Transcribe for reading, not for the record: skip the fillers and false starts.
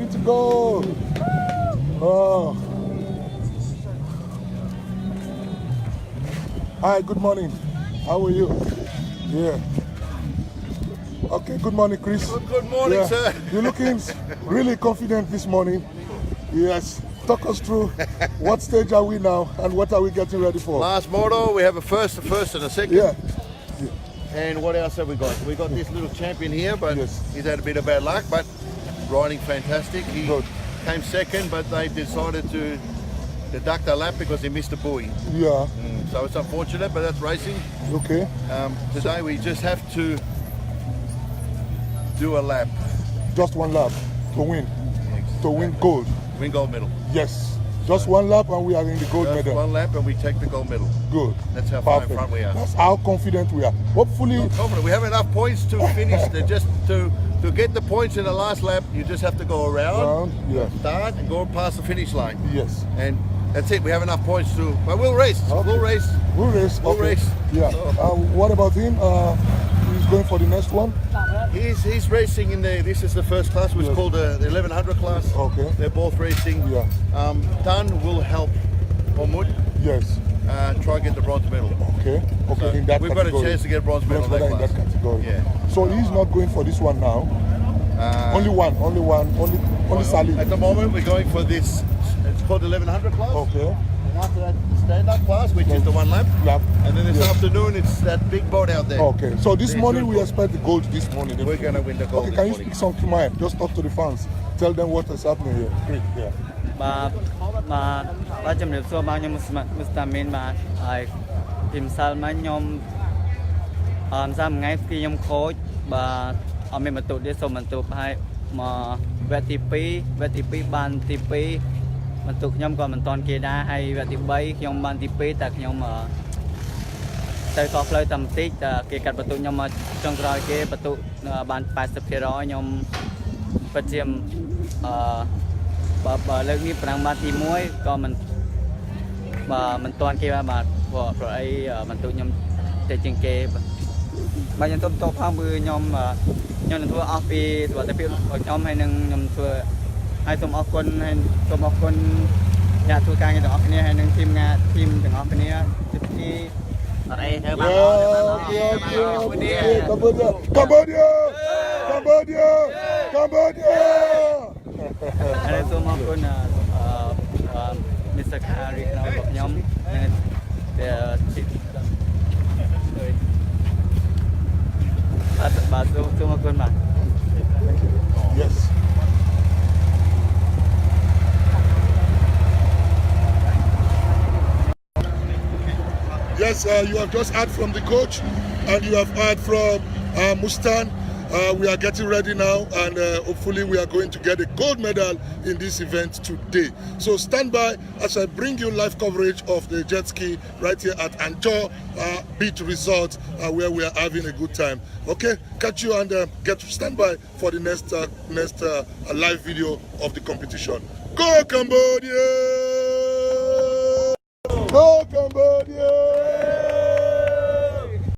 ready to go. Oh. Hi, good morning. How are you? Yeah. Okay, good morning, Chris. Good morning, sir. You're looking really confident this morning. Yes. Talk us through what stage are we now and what are we getting ready for? Last moto, we have a first and a second. Yeah. And what else have we got? We got this little champion here, but Yes. he's had a bit of bad luck, but riding fantastic. He Good. came second, but they decided to deduct a lap because he missed a buoy. Yeah. So it's unfortunate, but that's racing. Okay. Today we just have to do a lap. Just one lap to win. To win gold. Win gold medal. Yes. Just one lap and we are in the gold Just medal. one lap and we take the gold medal. Good. That's how far in Perfect. front we are. That's how confident we are. Hopefully, Confident. We have enough points to finish. Just to get the points in the last lap, you just have to go around, yeah. start, and go past the finish line. Yes. And that's it. We have enough points to. But we'll race. Okay. We'll race. We'll race. We'll Okay. race. Yeah. What about him? He's going for the next one. He's racing in the. This is the first class, which is Yes. called the 1100 class. Okay. They're both racing. Yeah. Dan will help Omud Yes. try and get the bronze medal. Okay. Okay. So in that we've category. got a chance to get a bronze medal in Bronze that medal class. in that category. Yeah. So he's not going for this one now. Only one. Only Sally. At the moment, we're going for this. It's called the 1100 class. Okay. And after that, stand-up class, which is the one lap. Lap. And then this Yeah. afternoon, it's that big boat out there. Okay. So this They're morning doing we good. expect the gold this morning. We're going to win the gold Okay. this Can you morning. speak some Khmer? Just talk to the fans. Tell them what is happening here. Great. Yeah. បាទជំរាបសួរបាទខ្ញុំមុស្តាមីនបាទហើយទីម្សិលមកខ្ញុំម្សិលមួយថ្ងៃស្គីខ្ញុំខូចបាទអត់មានបន្ទុកទេសូមបន្ទុកហើយមកវគ្គទី2វគ្គទី2បានទី2បន្ទុកខ្ញុំក៏មិនតាន់គេដែរហើយវគ្គទី3ខ្ញុំបានទី2តែខ្ញុំទៅកោះផ្លូវតែបន្តិចតែគេកាត់បន្ទុកខ្ញុំមកចុងក្រោយគេបន្ទុកបាន 80% ខ្ញុំពិតជាបើលើកនេះប្រាំងបានទី1ក៏មិនតាន់គេបាទព្រោះអីបន្ទុកខ្ញុំតែជាងគេបាទខ្ញុំតបផងគឺខ្ញុំនឹងធ្វើអស់ពីសុខភាពរបស់ខ្ញុំហើយនឹងខ្ញុំធ្វើហើយសូមអរគុណហើយសូមអរគុណអ្នកធ្វើការងារទាំងអស់គ្នាហើយនឹងធីមទាំងអស់គ្នាទីអរអីធ្វើបានអរCambodia. ហើយសូមអរគុណMr. Kari របស់ខ្ញុំដែលបាទសូមអរគុណបាទ Yes. Yes, you have just heard from the coach and you have heard from Mustan. We are getting ready now and hopefully we are going to get a gold medal in this event today. So stand by as I bring you live coverage of the Jetski right here at Anjo Beach Resort where we are having a good time. Okay, catch you and stand by for the next live video of the competition. Go Cambodia! Go Cambodia!